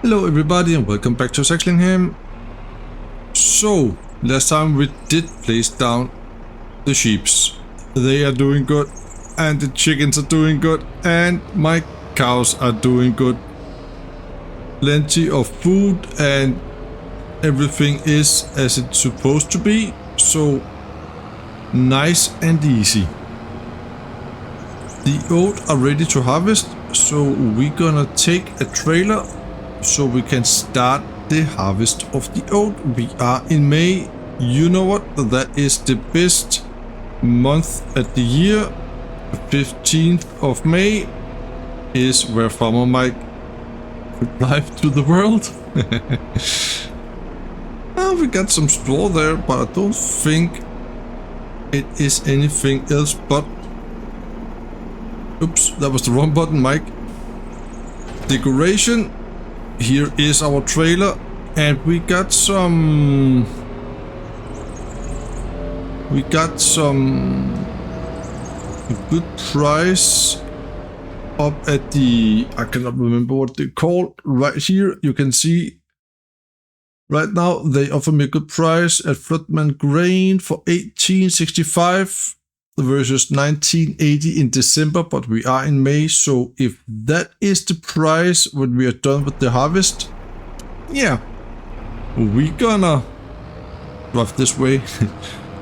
Hello everybody and welcome back to Saxlingham. So, last time we did place down the sheeps. They are doing good and the chickens are doing good and my cows are doing good. Plenty of food and everything is as it's supposed to be. So, nice and easy. The oats are ready to harvest, so we're gonna take a trailer so we can start the harvest of the oat. We are in May. You know what? That is the best month at the year. The 15th of May is where Farmer Mike could live to the world. We got some straw there, but I don't think it is anything else but... Oops, that was the wrong button, Mike. Decoration. Here is our trailer, and we got some good price up at the, I cannot remember what they're called. Right here you can see right now they offer me a good price at Floodman Grain for 1865 versus 1980 in December, but we are in May, so if that is the price when we are done with the harvest, yeah, we gonna drive this way.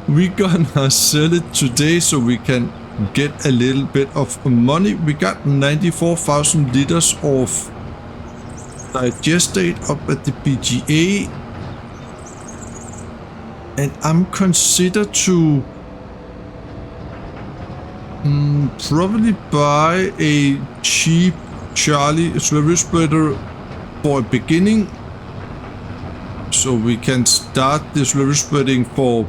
We gonna sell it today so we can get a little bit of money. We got 94,000 liters of digestate up at the BGA, and I'm considered to probably buy a cheap Charlie slurry spreader for a beginning, so we can start the slurry spreading for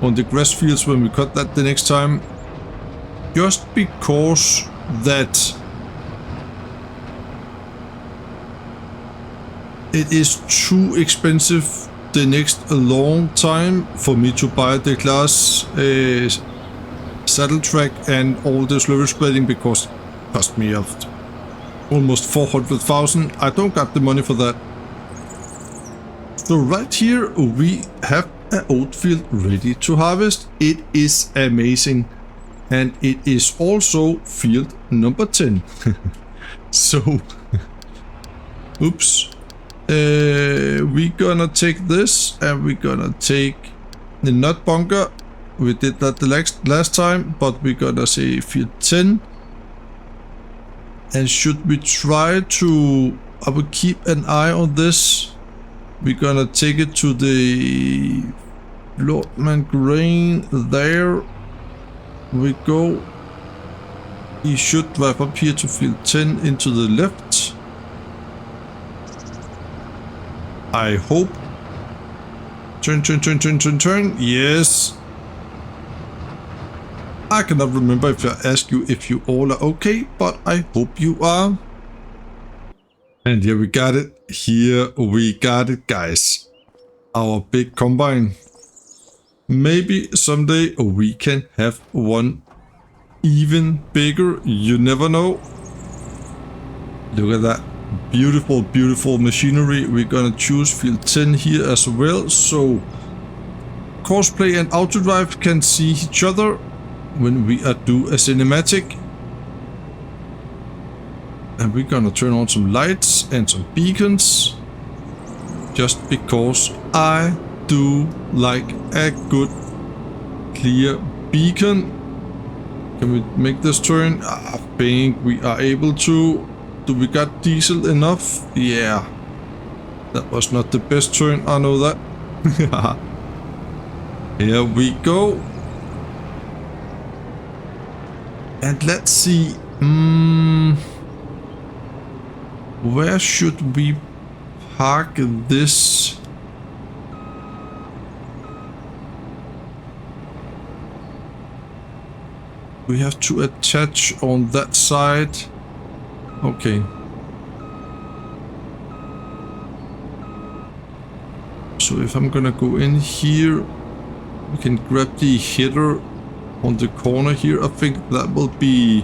on the grass fields when we cut that the next time, just because that it is too expensive the next long time for me to buy the glass saddle track and all the slurry spreading, because it cost me almost 400,000. I don't got the money for that. So right here we have an oat field ready to harvest. It is amazing, and it is also field number 10. So oops, we're gonna take this and we're gonna take the nut bunker. We did that the last time, but we're gonna say field 10. And should we try to... I will keep an eye on this. We're gonna take it to the Lordman Grain. There we go. He should drive up here to field 10 into the left, I hope. Turn. Yes. I cannot remember if I asked you if you all are okay, but I hope you are. And here we got it. Here we got it, guys. Our big combine. Maybe someday we can have one even bigger. You never know. Look at that. Beautiful, beautiful machinery. We're gonna choose field 10 here as well, so Courseplay and Autodrive can see each other when we do a cinematic. And we're gonna turn on some lights and some beacons, just because I do like a good clear beacon. Can we make this turn? I think we are able to. Do we got diesel enough? Yeah. That was not the best turn, I know that. Here we go. And let's see, where should we park this? We have to attach on that side. Okay. So if I'm gonna go in here, we can grab the header on the corner here. I think that will be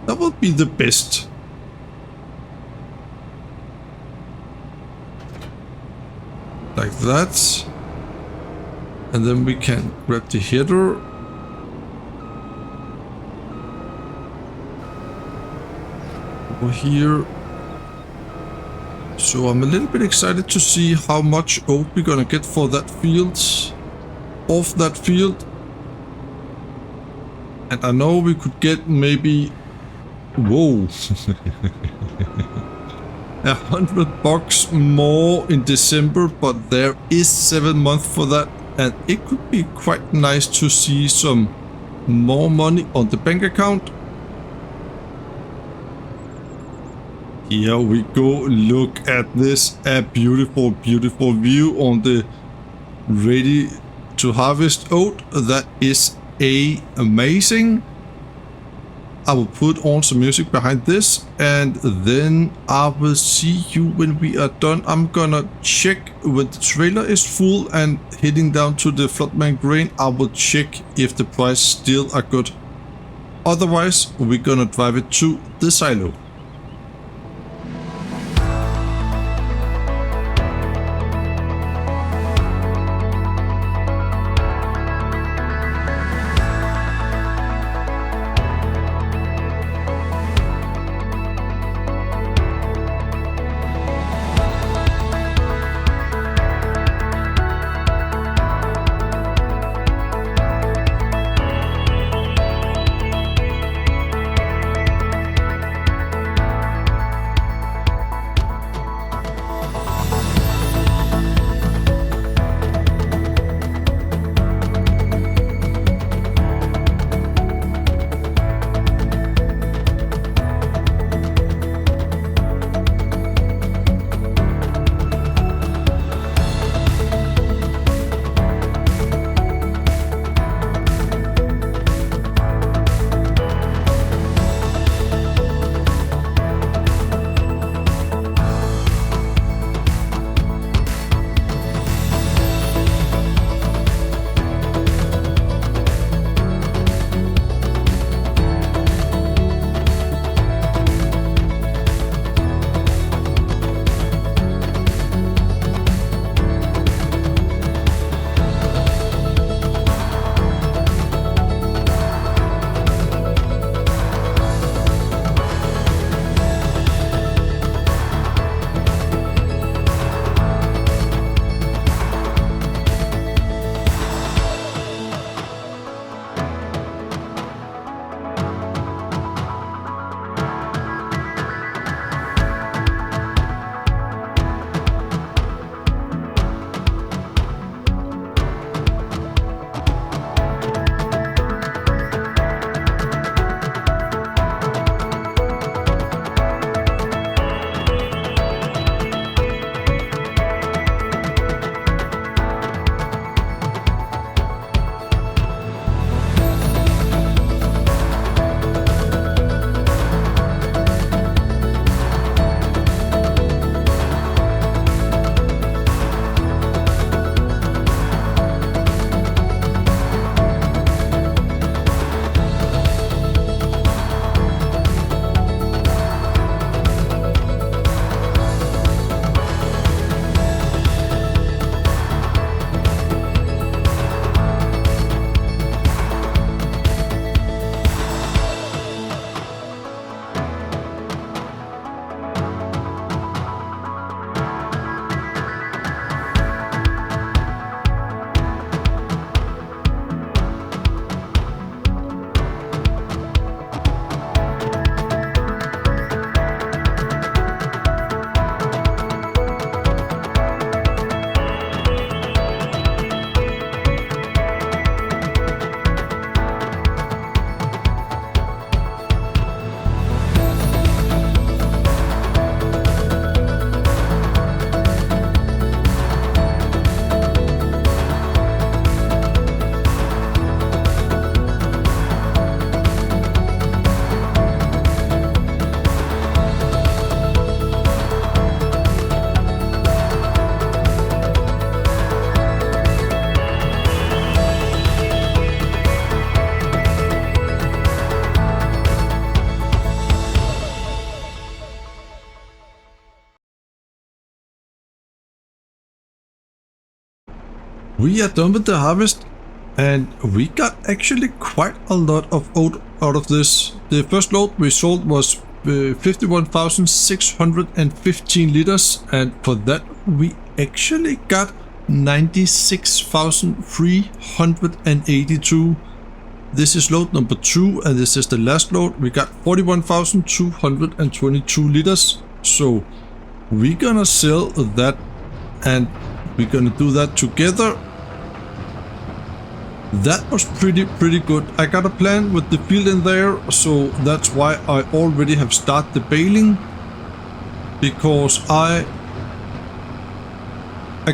the best. like that. And then we can grab the header. Over here. So I'm a little bit excited to see how much oat we're gonna get for that field. Off that field. And I know we could get maybe... Whoa. $100 more in December, but there is 7 months for that. And it could be quite nice to see some more money on the bank account. Here we go. Look at this. A beautiful, beautiful view on the ready to harvest oat. That is amazing. I will put on some music behind this and then I will see you when we are done. I'm gonna check when the trailer is full and heading down to the Floodman grain. I will check if the price still are good. Otherwise, we're gonna drive it to the silo. We are done with the harvest, and we got actually quite a lot of oat out of this. The first load we sold was 51,615 liters, and for that we actually got 96,382. This is load number 2, and this is the last load. We got 41,222 liters. So we're gonna sell that, and we're gonna do that together. That was pretty good. I got a plan with the field in there, so that's why I already have started the baling, because I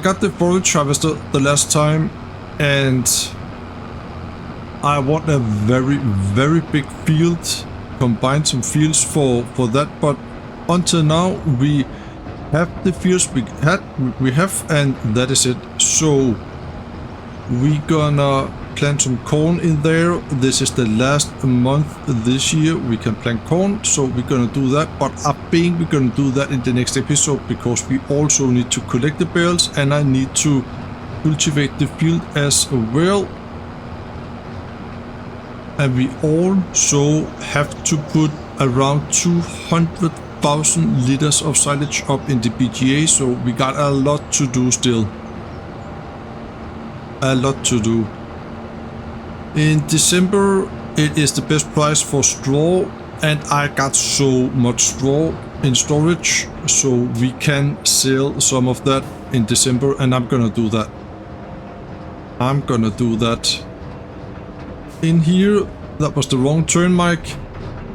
got the forage harvester the last time, and I want a very big field, combine some fields for that, but until now we have the fields we have, and that is it. So we gonna plant some corn in there. This is the last month this year we can plant corn, so we're gonna do that. But I think we're gonna do that in the next episode, because we also need to collect the bales, and I need to cultivate the field as well. And we also have to put around 200,000 liters of silage up in the BGA, so we got a lot to do still. A lot to do. In December it is the best price for straw, and I got so much straw in storage, so we can sell some of that in December, and I'm gonna do that. In here, that was the wrong turn, Mike.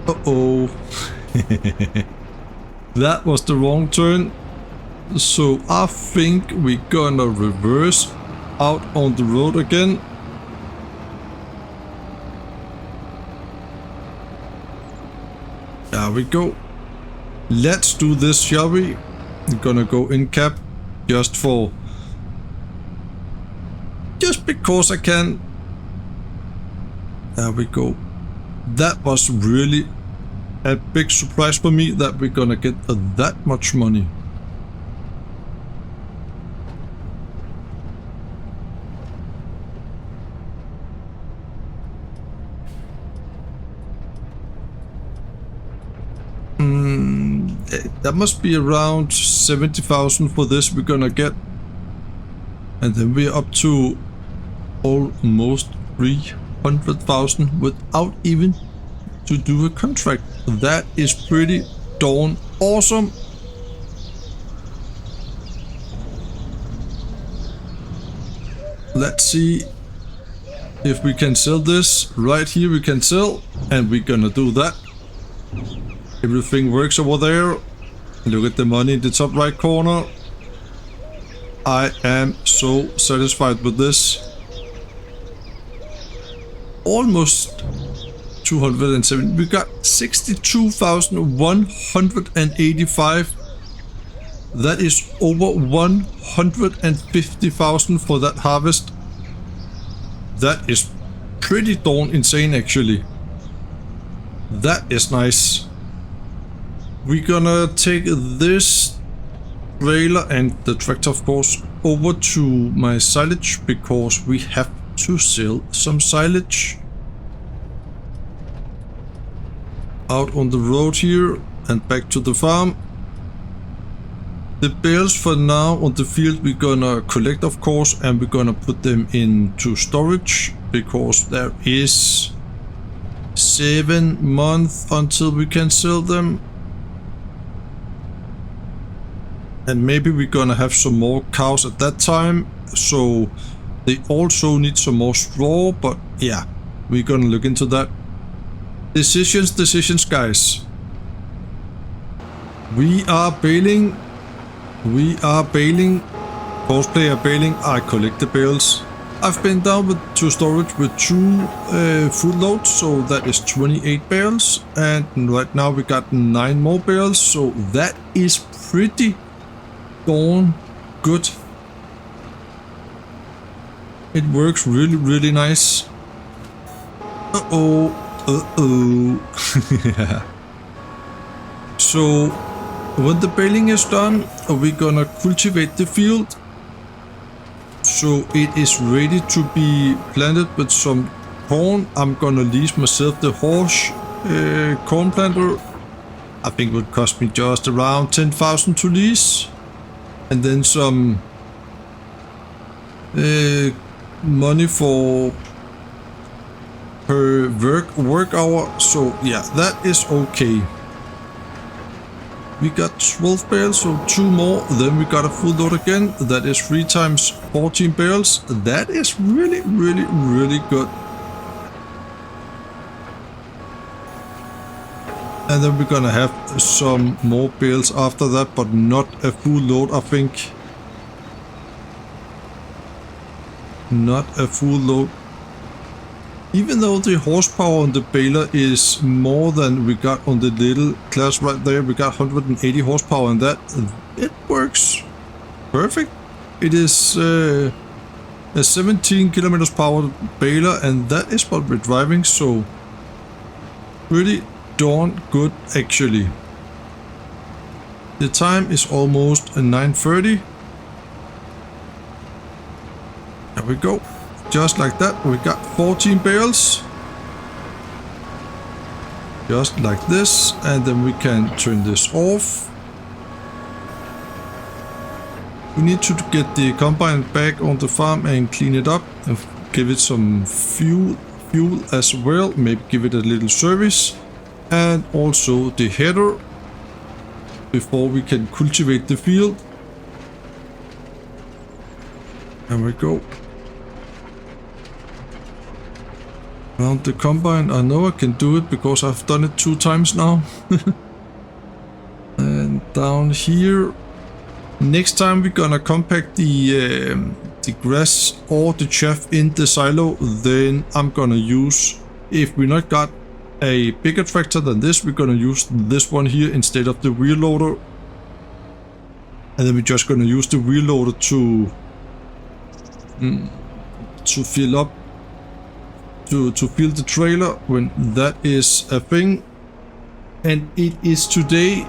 Uh-oh. That was the wrong turn. So I think we're gonna reverse out on the road again. There we go. Let's do this, shall we? I'm gonna go in cap just because I can. There we go. That was really a big surprise for me that we're gonna get that much money. That must be around 70,000 for this we're gonna get. And then we're up to almost 300,000 without even to do a contract. That is pretty darn awesome. Let's see if we can sell this. Right here we can sell, and we're gonna do that. Everything works over there. Look at the money in the top right corner. I am so satisfied with this. Almost 207. We got 62,185. That is over 150,000 for that harvest. That is pretty darn insane, actually. That is nice. We're gonna take this trailer and the tractor, of course, over to my silage, because we have to sell some silage. Out on the road here and back to the farm. The bales for now on the field we're gonna collect, of course, and we're gonna put them into storage, because there is 7 months until we can sell them. And maybe we're gonna have some more cows at that time, so they also need some more straw, but yeah, we're gonna look into that. Decisions, guys. We are baling. Cosplayer baling. I collect the bales. I've been down to storage with 2 full loads, so that is 28 bales, and right now we got 9 more bales, so that is pretty darn good. It works really nice. Uh-oh. So when the baling is done, we're gonna cultivate the field. So it is ready to be planted with some corn. I'm gonna lease myself the horse corn planter. I think it would cost me just around 10,000 to lease. And then some money for per work hour. So yeah, that is okay. We got 12 bales, so 2 more. Then we got a full load again. That is 3 times 14 bales. That is really, really, really good. And then we're gonna have some more bales after that, but not a full load, I think. Not a full load. Even though the horsepower on the baler is more than we got on the little class right there, we got 180 horsepower and that, it works perfect. It is a 17 kilometers powered baler, and that is what we're driving, so pretty darn good actually. The time is almost 9:30. There we go. Just like that, we got 14 bales. Just like this, and then we can turn this off. We need to get the combine back on the farm and clean it up and give it some fuel as well. Maybe give it a little service, and also the header before we can cultivate the field. There we go. Around the combine, I know I can do it because I've done it 2 times now. And down here, next time we're gonna compact the grass or the chaff in the silo. Then I'm gonna use, if we not got a bigger tractor than this, we're gonna use this one here instead of the wheel loader. And then we're just gonna use the wheel loader to fill up. To fill the trailer when that is a thing. And it is today.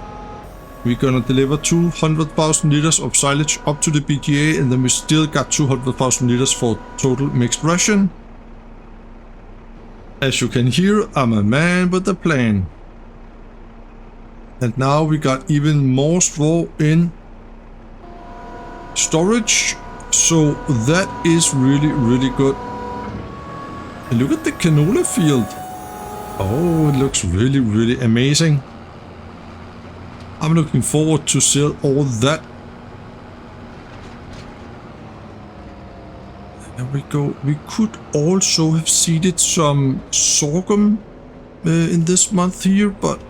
We're gonna deliver 200,000 liters of silage up to the BGA, and then we still got 200,000 liters for total mixed ration. As you can hear, I'm a man with a plan. And now we got even more straw in storage, so that is really, really good. And look at the canola field. Oh, it looks really, really amazing. I'm looking forward to sell all that. There we go. We could also have seeded some sorghum in this month here, but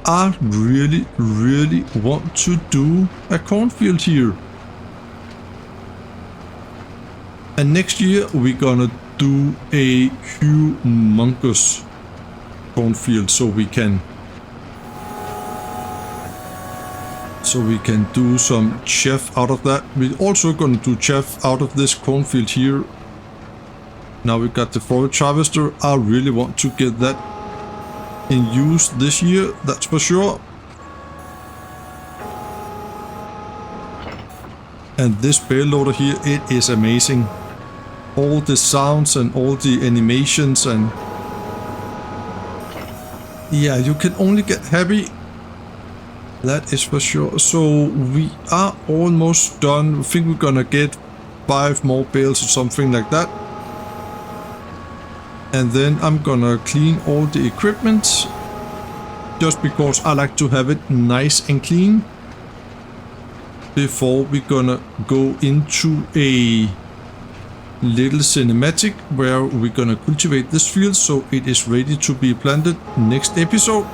I really, really want to do a cornfield here. And next year we're gonna do a humongous cornfield so we can do some chaff out of that. We're also gonna do chaff out of this cornfield here. Now we got the forage harvester. I really want to get that in use this year, that's for sure. And this bale loader here, it is amazing. All the sounds and all the animations, and yeah, you can only get happy. That is for sure. So we are almost done. I think we're gonna get 5 more bales or something like that. And then I'm gonna clean all the equipment, just because I like to have it nice and clean before we're gonna go into a little cinematic where we're gonna cultivate this field so it is ready to be planted next episode.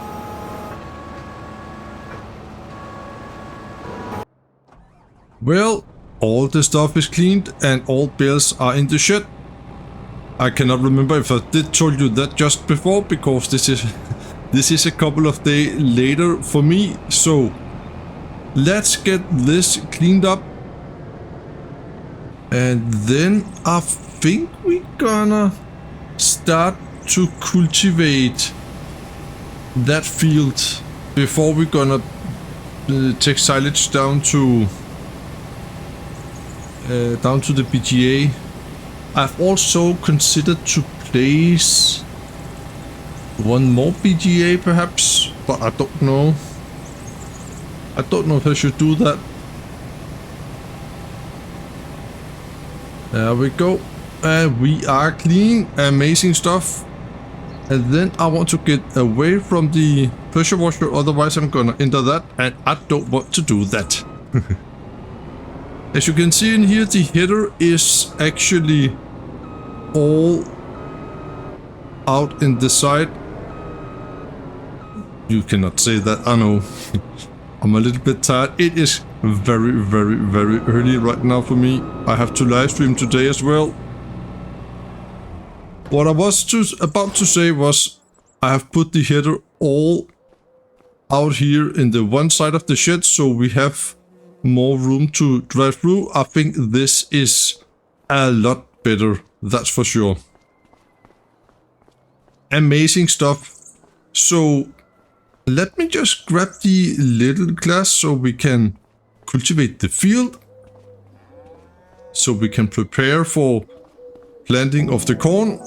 Well, all the stuff is cleaned and all bales are in the shed. I cannot remember if I did told you that just before, because this is a couple of days later for me. So let's get this cleaned up. And then I think we're gonna start to cultivate that field before we're gonna take silage down to down to the BGA. I've also considered to place one more BGA perhaps, but I don't know. I don't know if I should do that. There we go. We are clean. Amazing stuff. And then I want to get away from the pressure washer, otherwise I'm gonna enter that, and I don't want to do that. As you can see in here, the header is actually all out in the side. You cannot say that, I know. I'm a little bit tired. It is very, very, very early right now for me. I have to live stream today as well. What I was about to say was I have put the header all out here in the one side of the shed, so we have more room to drive through. I think this is a lot better, that's for sure. Amazing stuff. So let me just grab the little glass so we can cultivate the field, so we can prepare for planting of the corn.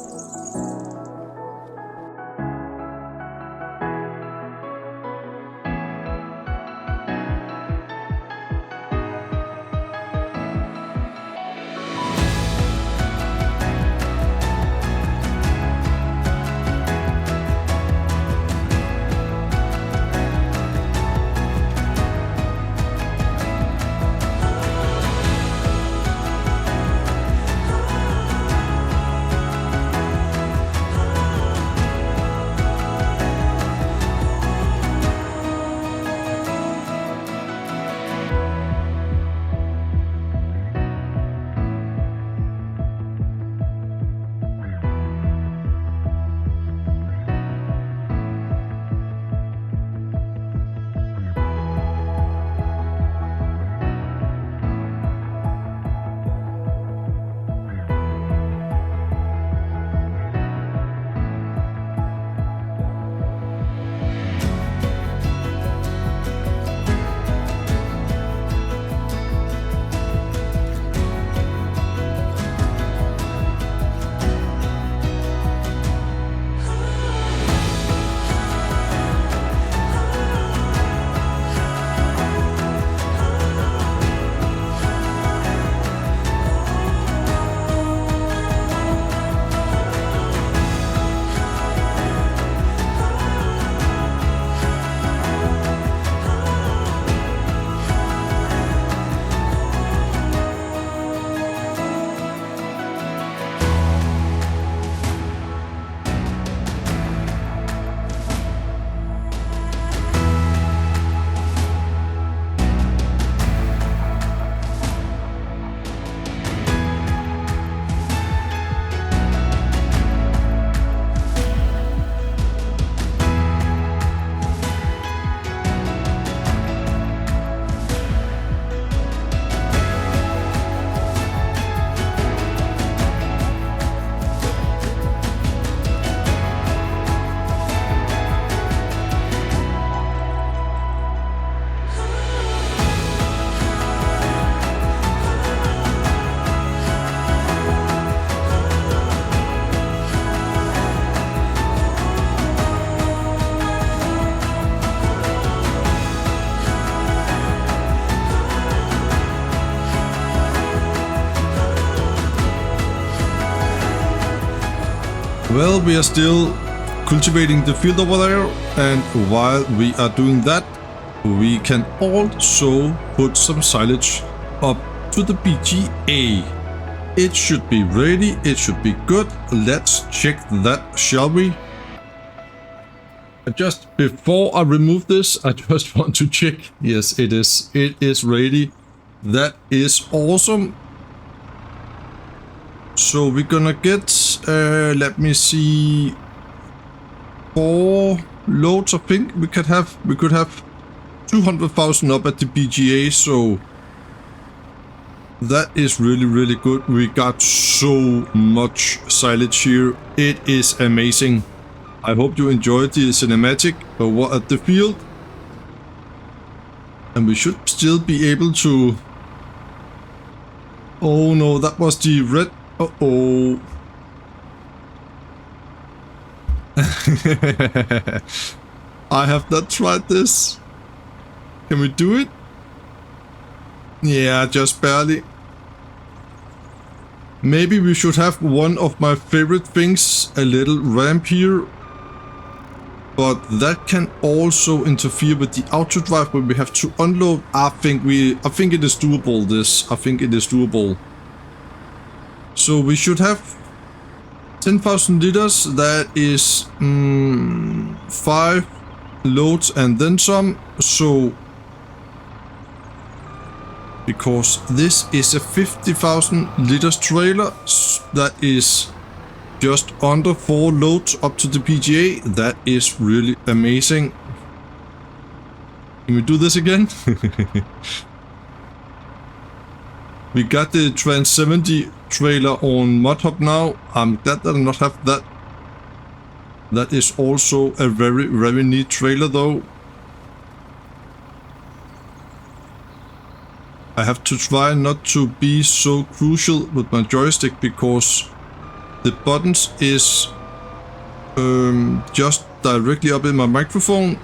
Well, we are still cultivating the field over there, and while we are doing that, we can also put some silage up to the BGA. It should be ready, it should be good. Let's check that, shall we? Just before I remove this, I just want to check. Yes, it is. It is ready. That is awesome. So we're gonna get, let me see, 4 loads. I think we could have 200,000 up at the BGA. So that is really, really good. We got so much silage here. It is amazing. I hope you enjoyed the cinematic over at the field. And we should still be able to... Oh no, that was the red. Uh-oh. I have not tried this. Can we do it? Yeah, just barely. Maybe we should have one of my favorite things, a little ramp here. But that can also interfere with the auto drive when we have to unload. I think it is doable, this. I think it is doable. So we should have 10,000 liters. That is 5 loads and then some. So because this is a 50,000 liters trailer, that is just under 4 loads up to the PGA. That is really amazing. Can we do this again? We got the Trans 70 trailer on ModHub now. I'm glad that I not have that. That is also a very, very neat trailer though. I have to try not to be so crucial with my joystick because the buttons is just directly up in my microphone,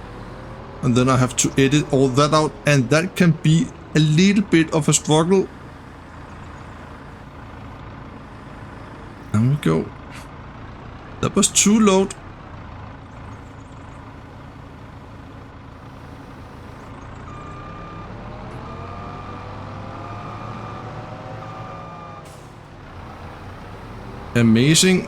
and then I have to edit all that out, and that can be a little bit of a struggle. There we go. That was 2 load. Amazing.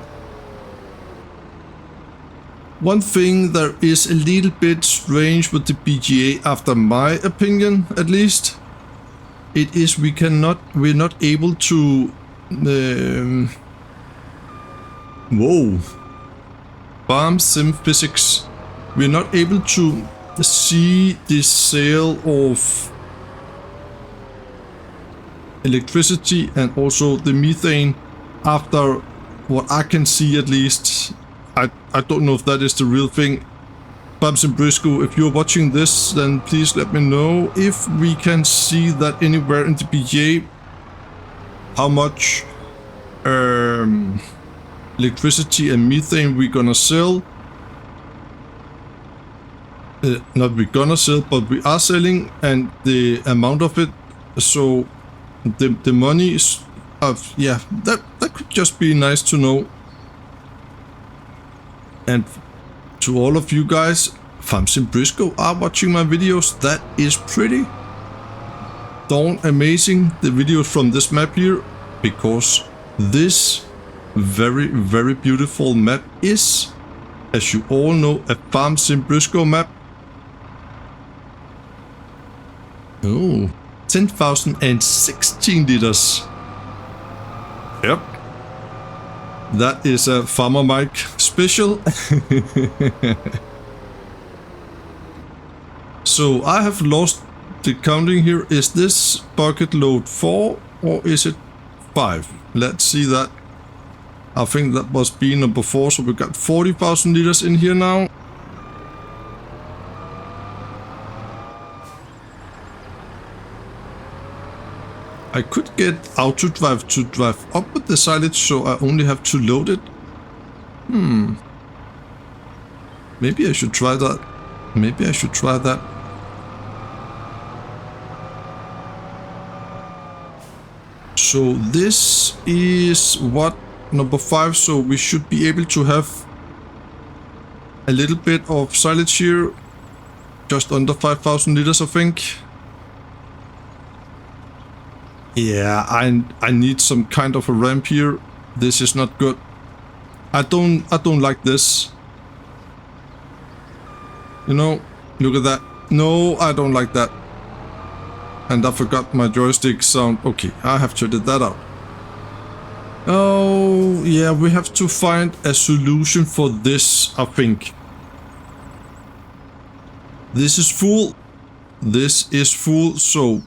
One thing that is a little bit strange with the PGA, after my opinion at least, it is we're not able to FarmSim physics. We're not able to see the sale of electricity and also the methane after what I can see at least. I don't know if that is the real thing. FarmSimBriso, if you're watching this, then please let me know if we can see that anywhere in the PGA, how much electricity and methane we're gonna sell. Not we're gonna sell, but we are selling, and the amount of it. So the money is yeah, that could just be nice to know. And to all of you guys, FarmSimBriso are watching my videos. That is pretty darn amazing, the videos from this map here, because this very, very beautiful map is, as you all know, a FarmSimBriso map. Oh, 10,016 liters. Yep. That is a Farmer Mike special. So I have lost the counting here. Is this bucket load 4 or is it 5? Let's see that. I think that must be number 4. So we got 40,000 liters in here now. I could get auto drive to drive up with the silage, so I only have to load it. Maybe I should try that. Maybe I should try that. So this is what, number 5, so we should be able to have a little bit of silage here. Just under 5,000 liters, I think. Yeah, I need some kind of a ramp here. This is not good. I don't like this. You know, look at that. No, I don't like that. And I forgot my joystick sound. Okay, I have to edit that out. Oh, yeah, we have to find a solution for this, I think. This is full. This is full, so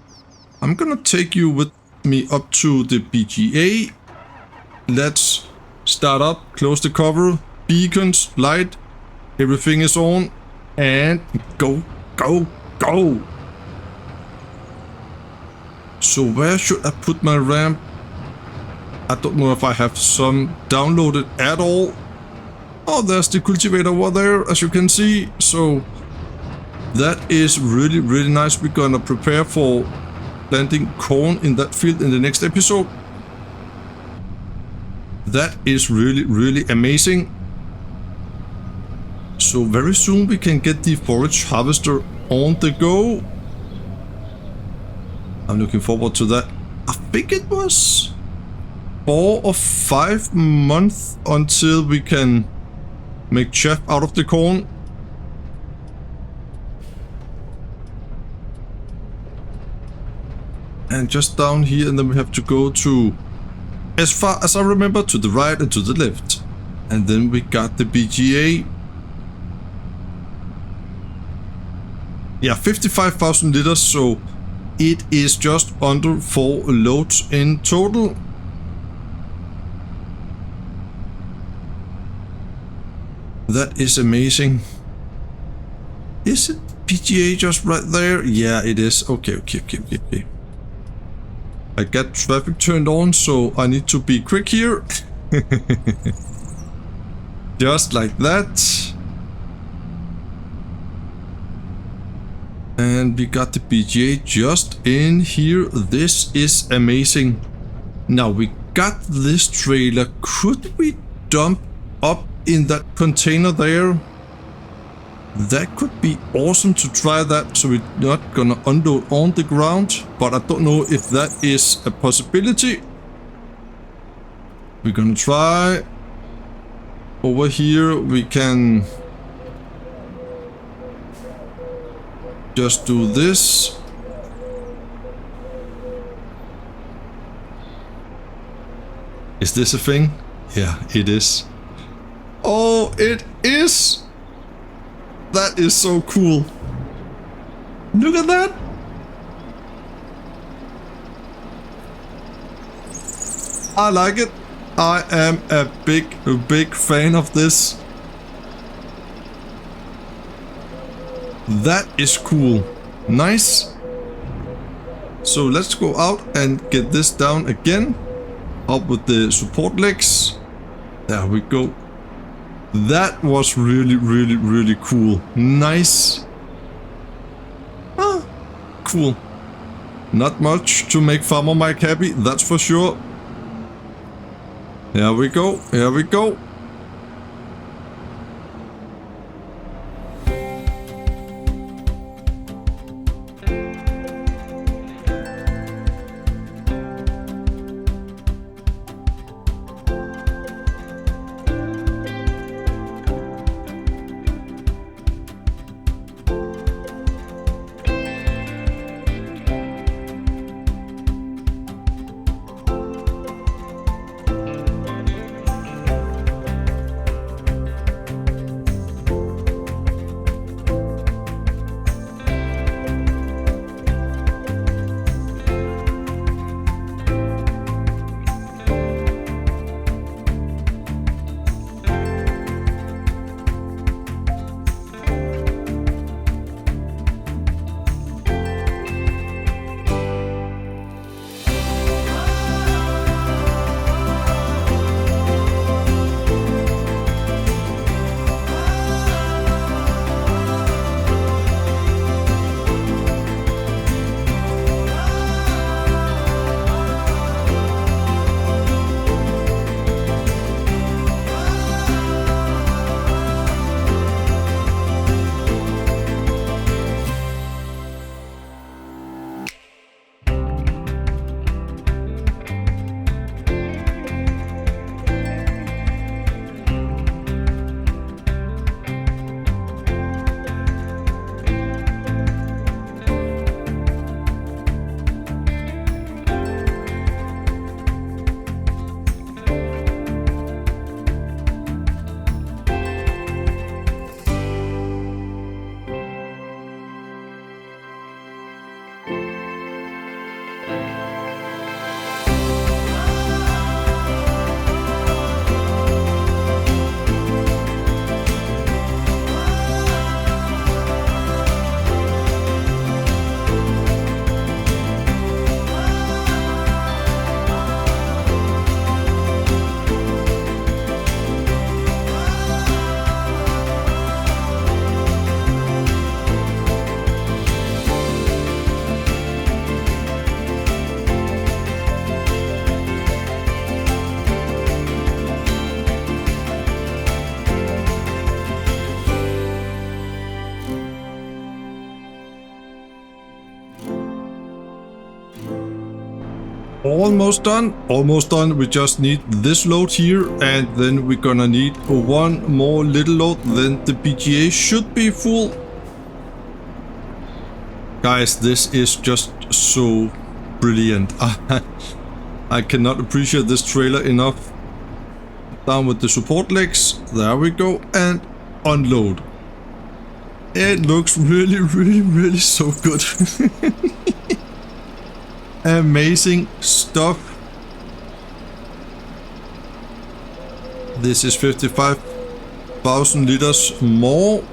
I'm gonna take you with me up to the PGA. Let's start up, close the cover, beacons, light, everything is on, and go, go, go. So where should I put my ramp? I don't know if I have some downloaded at all. Oh, there's the cultivator over there, as you can see. So that is really, really nice. We're gonna prepare for planting corn in that field in the next episode. That is really, really amazing. So very soon we can get the forage harvester on the go. I'm looking forward to that. I think it was 4 or 5 months until we can make chaff out of the corn. And just down here, and then we have to go to, as far as I remember, to the right and to the left. And then we got the BGA. Yeah, 55,000 liters, so it is just under 4 loads in total. That is amazing. Is it PGA just right there? Yeah, it is. Okay. I got traffic turned on, so I need to be quick here. Just like that. And we got the BGA just in here. This is amazing. Now we got this trailer. Could we dump up in that container there? That could be awesome to try that, so we're not gonna unload on the ground, but I don't know if that is a possibility. We're gonna try. Over here we can just do this. Is this a thing? Yeah, it is. Oh, it is! That is so cool. Look at that! I like it. I am a big fan of this. That is cool. Nice. So let's go out and get this down again. Up with the support legs. There we go. That was really cool. Nice. Ah, cool. Not much to make Farmer Mike happy, that's for sure. Here we go. Here we go. Almost done, almost done. We just need this load here, and then we're gonna need one more little load, then the BGA should be full. Guys, this is just so brilliant. I cannot appreciate this trailer enough. Down with the support legs, there we go, and unload. It looks really so good. Amazing stuff. This is 55,000 liters more.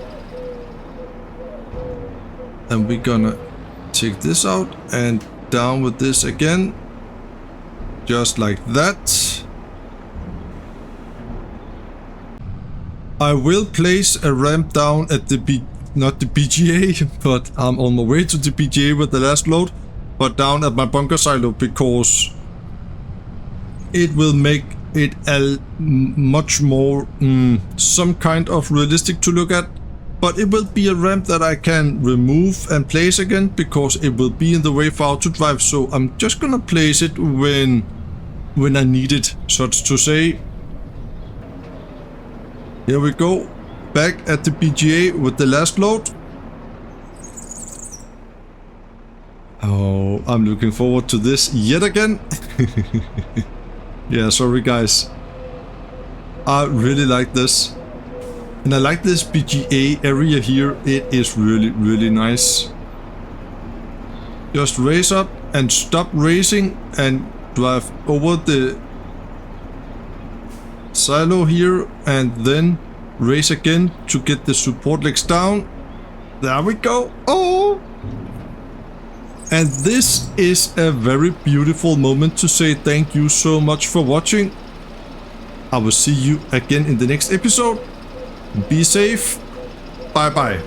And we're gonna take this out and down with this again. Just like that. I will place a ramp down at the not the BGA, but I'm on my way to the BGA with the last load. But down at my bunker silo, because it will make it a much more some kind of realistic to look at. But it will be a ramp that I can remove and place again, because it will be in the way for auto drive. So I'm just gonna place it when I need it, such to say. Here we go, back at the BGA with the last load. Oh, I'm looking forward to this yet again. Yeah, sorry guys. I really like this. And I like this BGA area here. It is really nice. Just raise up and stop racing and drive over the silo here, and then race again to get the support legs down. There we go. Oh! And this is a very beautiful moment to say thank you so much for watching. I will see you again in the next episode. Be safe. Bye bye.